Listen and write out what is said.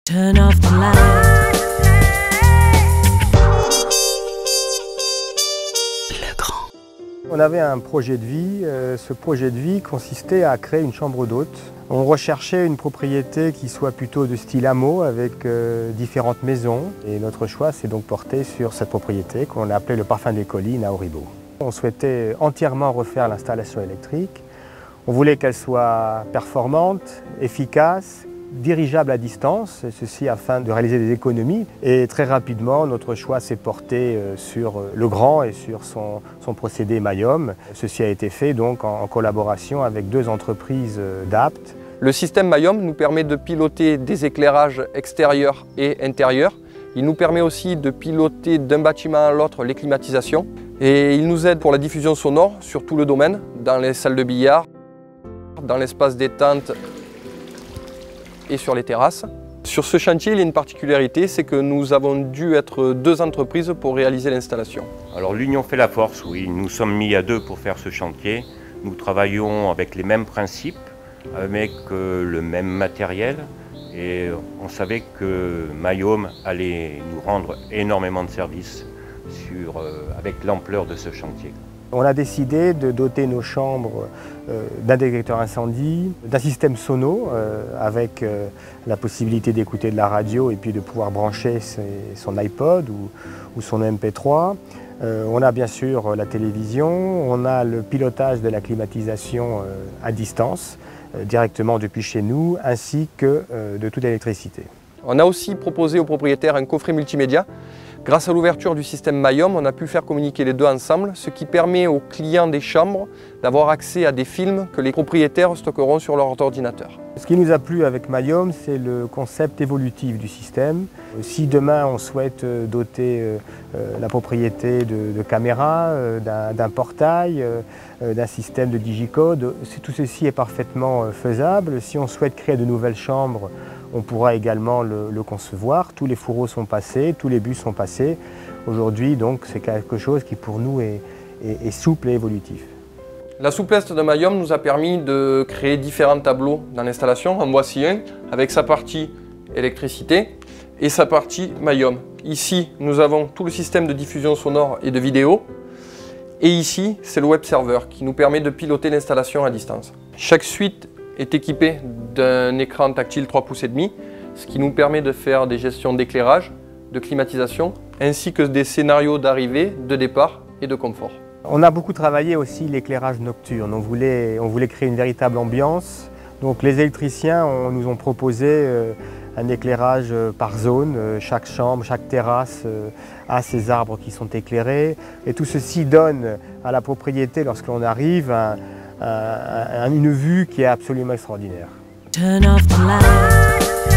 Turn off the light. Le grand. On avait un projet de vie. Ce projet de vie consistait à créer une chambre d'hôte. On recherchait une propriété qui soit plutôt de style hameau avec différentes maisons. Et notre choix s'est donc porté sur cette propriété qu'on a appelée le Parfum des Collines à Auribeau. On souhaitait entièrement refaire l'installation électrique. On voulait qu'elle soit performante, efficace, dirigeable à distance, ceci afin de réaliser des économies. Et très rapidement, notre choix s'est porté sur le grand et sur son procédé Mayom. Ceci a été fait donc en collaboration avec deux entreprises d'Apt. Le système Mayom nous permet de piloter des éclairages extérieurs et intérieurs. Il nous permet aussi de piloter d'un bâtiment à l'autre les climatisations. Et il nous aide pour la diffusion sonore sur tout le domaine, dans les salles de billard, dans l'espace détente et sur les terrasses. Sur ce chantier, il y a une particularité, c'est que nous avons dû être deux entreprises pour réaliser l'installation. Alors l'union fait la force, oui. Nous sommes mis à deux pour faire ce chantier. Nous travaillons avec les mêmes principes, avec le même matériel. Et on savait que Mayom allait nous rendre énormément de services avec l'ampleur de ce chantier. On a décidé de doter nos chambres d'un détecteur incendie, d'un système sono avec la possibilité d'écouter de la radio et puis de pouvoir brancher son iPod ou son MP3. On a bien sûr la télévision, on a le pilotage de la climatisation à distance, directement depuis chez nous, ainsi que de toute l'électricité. On a aussi proposé aux propriétaires un coffret multimédia. Grâce à l'ouverture du système Mayom, on a pu faire communiquer les deux ensemble, ce qui permet aux clients des chambres d'avoir accès à des films que les propriétaires stockeront sur leur ordinateur. Ce qui nous a plu avec Mayom, c'est le concept évolutif du système. Si demain on souhaite doter la propriété de caméras, d'un portail, d'un système de digicode, tout ceci est parfaitement faisable. Si on souhaite créer de nouvelles chambres, on pourra également le concevoir. Tous les fourreaux sont passés, tous les bus sont passés. Aujourd'hui, donc, c'est quelque chose qui pour nous est souple et évolutif. La souplesse de Mayom nous a permis de créer différents tableaux dans l'installation. En voici un avec sa partie électricité et sa partie Mayom. Ici, nous avons tout le système de diffusion sonore et de vidéo. Et ici, c'est le web serveur qui nous permet de piloter l'installation à distance. Chaque suite est équipée d'un écran tactile 3,5 pouces, ce qui nous permet de faire des gestions d'éclairage, de climatisation, ainsi que des scénarios d'arrivée, de départ et de confort. On a beaucoup travaillé aussi l'éclairage nocturne. On voulait créer une véritable ambiance. Donc les électriciens nous ont proposé un éclairage par zone. Chaque chambre, chaque terrasse a ses arbres qui sont éclairés. Et tout ceci donne à la propriété, lorsqu'on arrive, une vue qui est absolument extraordinaire. Turn off the light.